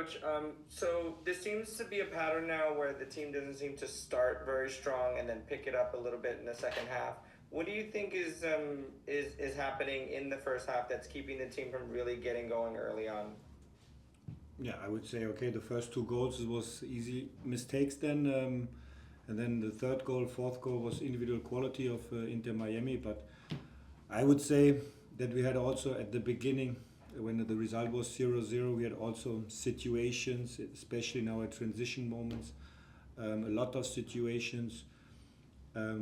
Coach. So this seems to be a pattern now where the team doesn't seem to start very strong and then pick it up a little bit in the second half. What do you think is happening in the first half that's keeping the team from really getting going early on? Yeah, I would say okay. The first two goals was easy mistakes then, and then the third goal, fourth goal was individual quality of Inter Miami. But I would say that we had also at the beginning, when the result was 0-0, we had also situations, especially in our transition moments, a lot of situations.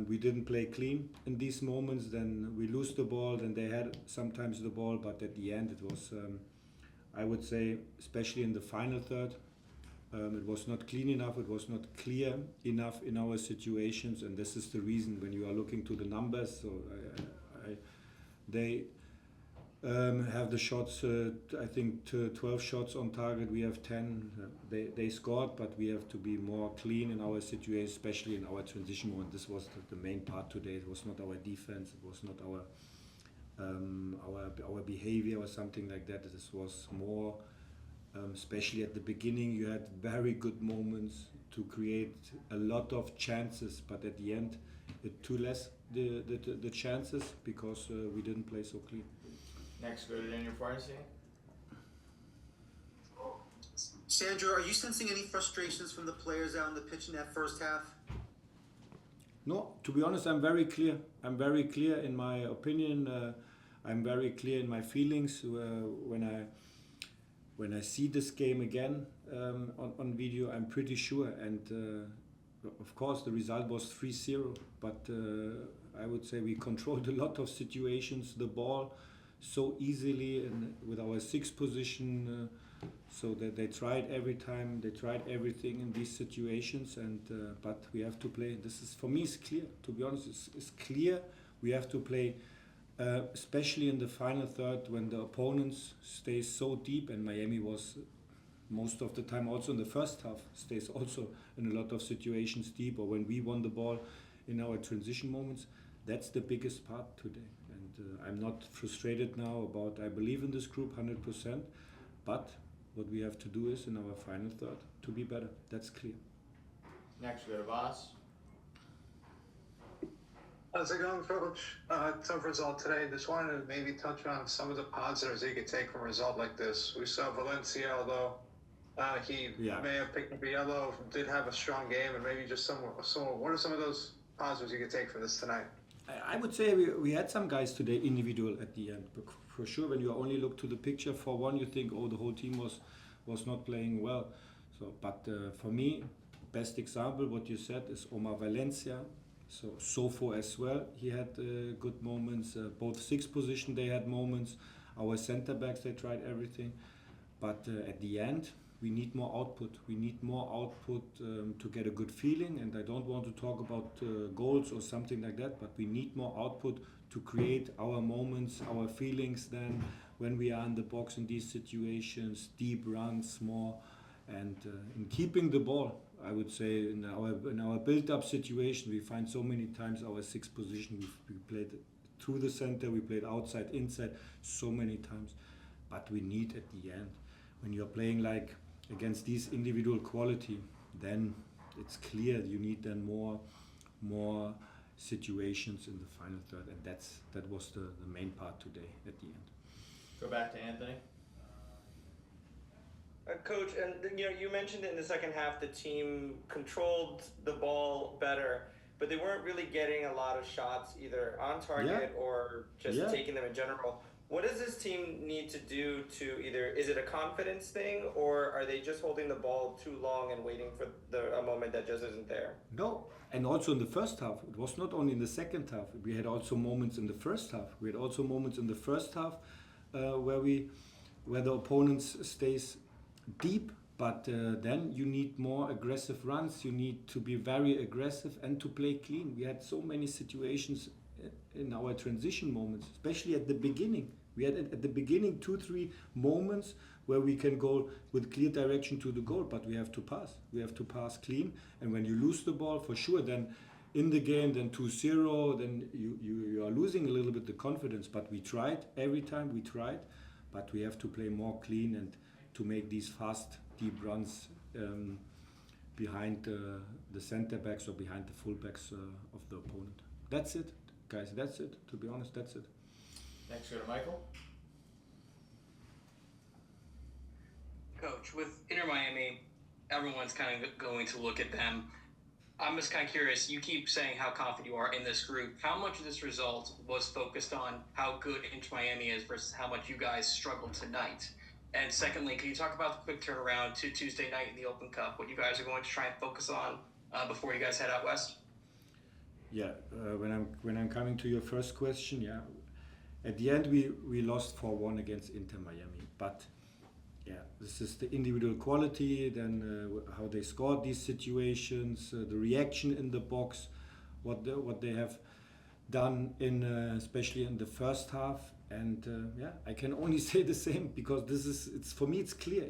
We didn't play clean in these moments. Then we lose the ball. Then they had sometimes the ball, but at the end it was. I would say, especially in the final third, it was not clean enough, it was not clear enough in our situations, and this is the reason when you are looking to the numbers. So they have the shots, I think 12 shots on target, we have 10. They scored, but we have to be more clean in our situation, especially in our transition moment. This was the main part today. It was not our defense, it was not our behavior or something like that. This was more, especially at the beginning, you had very good moments to create a lot of chances, but at the end, it too less the chances because we didn't play so clean. Next, go to Daniel Farsi. Sandro, are you sensing any frustrations from the players out on the pitch in that first half? No, to be honest, I'm very clear. I'm very clear in my opinion. I'm very clear in my feelings when I see this game again on video. I'm pretty sure, and of course the result was 3-0. But I would say we controlled a lot of situations, the ball so easily, and with our sixth position. So that they tried every time, they tried everything in these situations, and but we have to play. This is for me is clear. To be honest, it's clear. We have to play, especially in the final third when the opponents stay so deep, and Miami was most of the time also in the first half stays also in a lot of situations deep, or when we won the ball in our transition moments. That's the biggest part today, and I'm not frustrated now about. I believe in this group 100%, but what we have to do is in our final third to be better. That's clear. Next, we go to Voss. How's it going, Coach? Tough result today. Just wanted to maybe touch on some of the positives you could take from a result like this. We saw Valencia, although he may have picked up a yellow, did have a strong game, and maybe just some. What are some of those positives you could take from this tonight? I would say we had some guys today individual at the end. But for sure, when you only look to the picture, for one, you think, oh, the whole team was not playing well. So, but for me, best example, what you said, is Omar Valencia. So Sofo as well, he had good moments. Both sixth position, they had moments. Our center backs, they tried everything. But at the end, we need more output. We need more output to get a good feeling. And I don't want to talk about goals or something like that, but we need more output to create our moments, our feelings then when we are in the box in these situations, deep runs more, and in keeping the ball. I would say in our build-up situation, we find so many times our sixth position. We played through the center, we played outside, inside, so many times. But we need at the end, when you're playing like against these individual quality, then it's clear you need then more situations in the final third, and that was the main part today at the end. Go back to Anthony. Coach, and you mentioned it in the second half, the team controlled the ball better, but they weren't really getting a lot of shots either on target or just taking them in general. What does this team need to do to either, is it a confidence thing, or are they just holding the ball too long and waiting for a moment that just isn't there? No, and also in the first half, it was not only in the second half. We had also moments in the first half. We had also moments in the first half where the opponents stays deep, but then you need more aggressive runs. You need to be very aggressive and to play clean. We had so many situations in our transition moments, especially at the beginning. We had at the beginning 2-3 moments where we can go with clear direction to the goal, but we have to pass. We have to pass clean, and when you lose the ball, for sure, then in the game, then 2-0, then you are losing a little bit the confidence. But we tried every time. We tried, but we have to play more clean and to make these fast deep runs behind the center backs or behind the full backs of the opponent. That's it, guys. That's it. To be honest, that's it. Next, go to Michael. Coach, with Inter Miami, everyone's kind of going to look at them. I'm just kind of curious. You keep saying how confident you are in this group. How much of this result was focused on how good Inter Miami is versus how much you guys struggled tonight? And secondly, can you talk about the quick turnaround to Tuesday night in the Open Cup? What you guys are going to try and focus on before you guys head out west? Yeah, when I'm coming to your first question, yeah, at the end we lost 4-1 against Inter Miami, but yeah, this is the individual quality, then how they scored these situations, the reaction in the box, what they have done in especially in the first half, and yeah, I can only say the same because it's for me it's clear.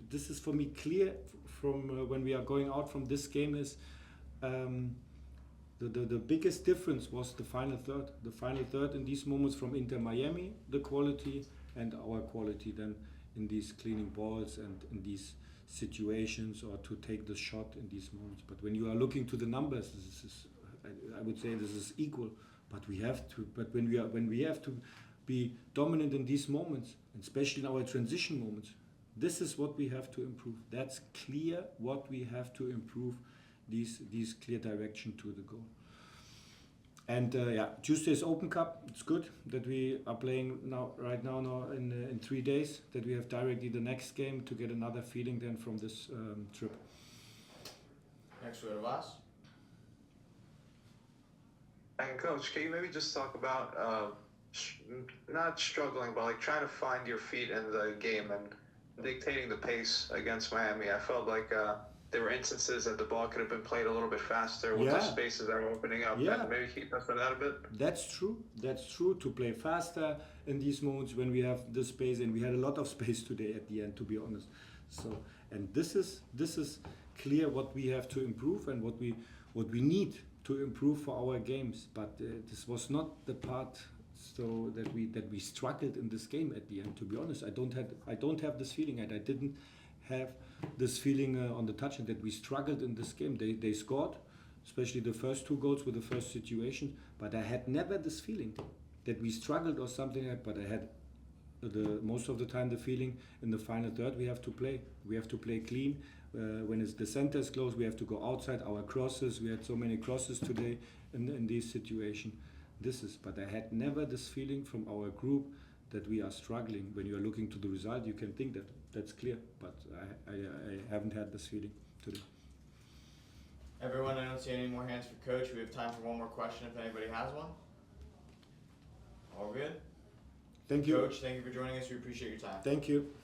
This is for me clear from when we are going out from this game is. The biggest difference was the final third. The final third in these moments from Inter Miami, the quality, and our quality then in these cleaning balls and in these situations or to take the shot in these moments. But when you are looking to the numbers, this is, I would say this is equal. But we have to. But when we have to be dominant in these moments, and especially in our transition moments, this is what we have to improve. That's clear what we have to improve. These clear direction to the goal. And yeah, Tuesday's Open Cup. It's good that we are playing right now in 3 days. That we have directly the next game to get another feeling then from this trip. Next, we go to Voss. And Coach, can you maybe just talk about not struggling, but like trying to find your feet in the game and dictating the pace against Miami? I felt like there were instances that the ball could have been played a little bit faster with the spaces that were opening up. Yeah. And maybe keep us on that a bit. That's true. That's true. To play faster in these moments when we have the space, and we had a lot of space today at the end, to be honest. So, and this is clear what we have to improve and what we need to improve for our games. But this was not the part so that we struggled in this game at the end. To be honest, I don't have this feeling, and I didn't have this feeling on the touch and that we struggled in this game. They scored, especially the first 2 goals with the first situation, but I had never this feeling that we struggled or something like that. But I had most of the time the feeling in the final third we have to play clean. When the center is closed, we have to go outside. Our crosses, we had so many crosses today in this situation. But I had never this feeling from our group that we are struggling. When you are looking to the result, you can think that that's clear, but I haven't had this feeling today. Everyone, I don't see any more hands for Coach. We have time for one more question if anybody has one. All good? Thank you. Coach, thank you for joining us. We appreciate your time. Thank you.